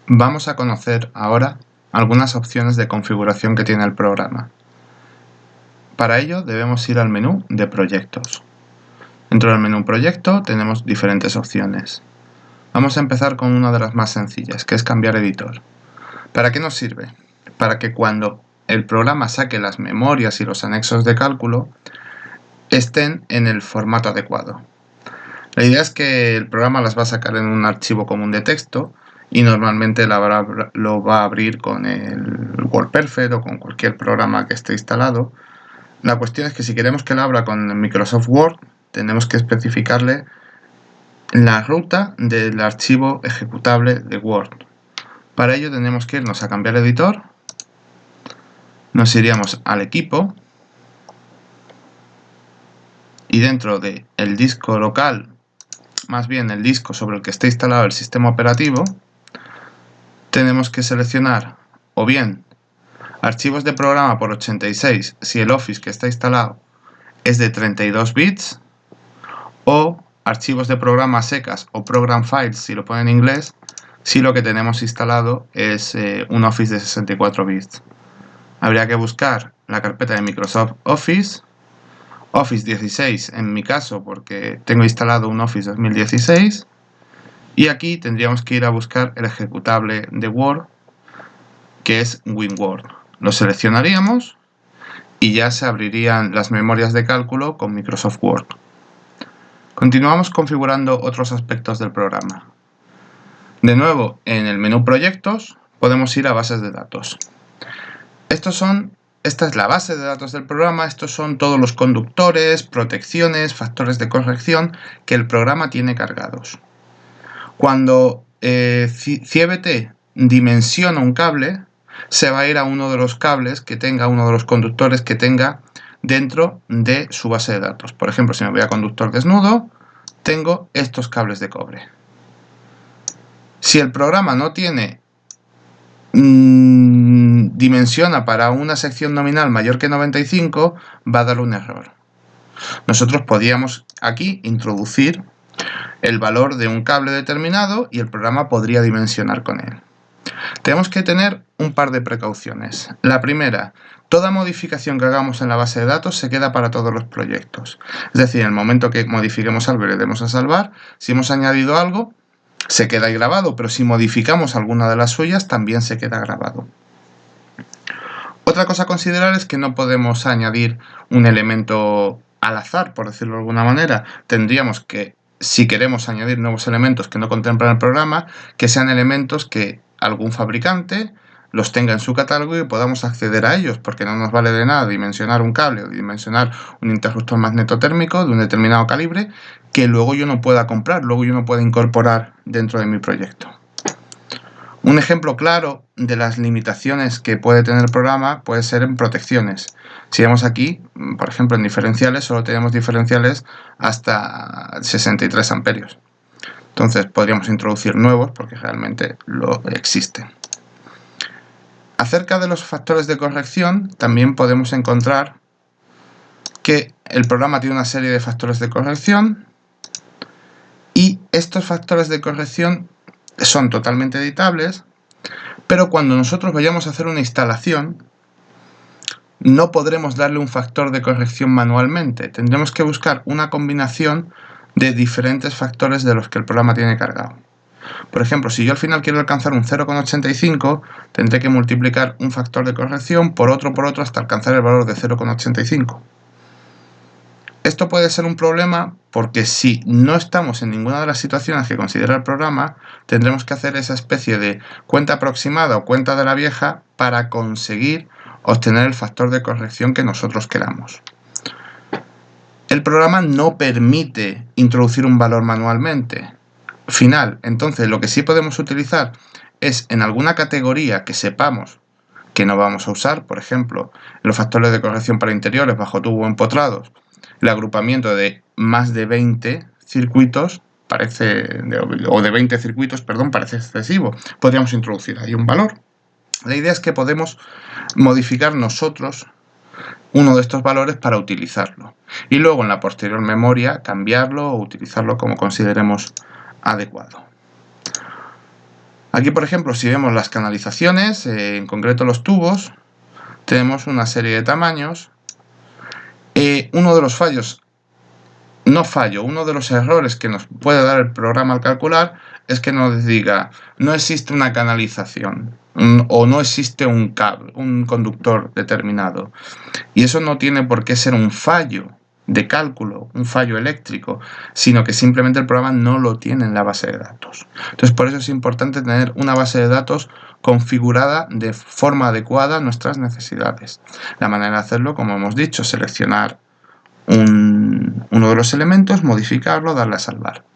Vamos a conocer ahora algunas opciones de configuración que tiene el programa. Para ello debemos ir al menú de Proyectos. Dentro del menú Proyecto tenemos diferentes opciones. Vamos a empezar con una de las más sencillas, que es cambiar editor. ¿Para qué nos sirve? Para que cuando el programa saque las memorias y los anexos de cálculo estén en el formato adecuado. La idea es que el programa las va a sacar en un archivo común de texto y normalmente lo va a abrir con el WordPerfect o con cualquier programa que esté instalado. La cuestión es que si queremos que lo abra con Microsoft Word, tenemos que especificarle la ruta del archivo ejecutable de Word. Para ello tenemos que irnos a cambiar editor, nos iríamos al equipo y dentro del disco local, más bien el disco sobre el que esté instalado el sistema operativo, tenemos que seleccionar o bien archivos de programa por 86 si el Office que está instalado es de 32 bits o archivos de programa secas o program files si lo pone en inglés si lo que tenemos instalado es un Office de 64 bits. Habría que buscar la carpeta de Microsoft Office, Office 16 en mi caso porque tengo instalado un Office 2016 y aquí tendríamos que ir a buscar el ejecutable de Word que es WinWord. Lo seleccionaríamos y ya se abrirían las memorias de cálculo con Microsoft Word. Continuamos configurando otros aspectos del programa. De nuevo, en el menú Proyectos podemos ir a Bases de datos. Esta es la base de datos del programa, estos son todos los conductores, protecciones, factores de corrección que el programa tiene cargados. Cuando CIEBT dimensiona un cable, se va a ir a uno de los cables que tenga, uno de los conductores que tenga dentro de su base de datos. Por ejemplo, si me voy a conductor desnudo, tengo estos cables de cobre. Si el programa no tiene dimensiona para una sección nominal mayor que 95, va a dar un error. Nosotros podríamos aquí introducir el valor de un cable determinado y el programa podría dimensionar con él. Tenemos que tener un par de precauciones. La primera, toda modificación que hagamos en la base de datos se queda para todos los proyectos. Es decir, en el momento que modifiquemos algo y le demos a salvar, si hemos añadido algo, se queda ahí grabado, pero si modificamos alguna de las suyas, también se queda grabado. Otra cosa a considerar es que no podemos añadir un elemento al azar, por decirlo de alguna manera. Tendríamos que, si queremos añadir nuevos elementos que no contemplan el programa, que sean elementos que algún fabricante los tenga en su catálogo y podamos acceder a ellos, porque no nos vale de nada dimensionar un cable o dimensionar un interruptor magnetotérmico de un determinado calibre que luego yo no pueda comprar, luego yo no pueda incorporar dentro de mi proyecto. Un ejemplo claro de las limitaciones que puede tener el programa puede ser en protecciones. Si vemos aquí, por ejemplo, en diferenciales, solo tenemos diferenciales hasta 63 amperios. Entonces podríamos introducir nuevos porque realmente lo existen. Acerca de los factores de corrección, también podemos encontrar que el programa tiene una serie de factores de corrección y estos factores de corrección son totalmente editables, pero cuando nosotros vayamos a hacer una instalación no podremos darle un factor de corrección manualmente. Tendremos que buscar una combinación de diferentes factores de los que el programa tiene cargado. Por ejemplo, si yo al final quiero alcanzar un 0,85, tendré que multiplicar un factor de corrección por otro hasta alcanzar el valor de 0,85. Esto puede ser un problema porque si no estamos en ninguna de las situaciones que considera el programa, tendremos que hacer esa especie de cuenta aproximada o cuenta de la vieja para conseguir obtener el factor de corrección que nosotros queramos. El programa no permite introducir un valor manualmente final, entonces lo que sí podemos utilizar es en alguna categoría que sepamos que no vamos a usar, por ejemplo, los factores de corrección para interiores bajo tubo empotrados, el agrupamiento de más de 20 circuitos o de 20 circuitos, perdón, parece excesivo. Podríamos introducir ahí un valor. La idea es que podemos modificar nosotros uno de estos valores para utilizarlo y luego en la posterior memoria cambiarlo o utilizarlo como consideremos adecuado. Aquí, por ejemplo, si vemos las canalizaciones, en concreto los tubos, tenemos una serie de tamaños. Uno de los fallos, uno de los errores que nos puede dar el programa al calcular es que nos diga no existe una canalización o no existe un cable, un conductor determinado. Y eso no tiene por qué ser un fallo de cálculo, un fallo eléctrico, sino que simplemente el programa no lo tiene en la base de datos. Entonces, por eso es importante tener una base de datos configurada de forma adecuada a nuestras necesidades. La manera de hacerlo, como hemos dicho, seleccionar uno de los elementos, modificarlo, darle a salvar.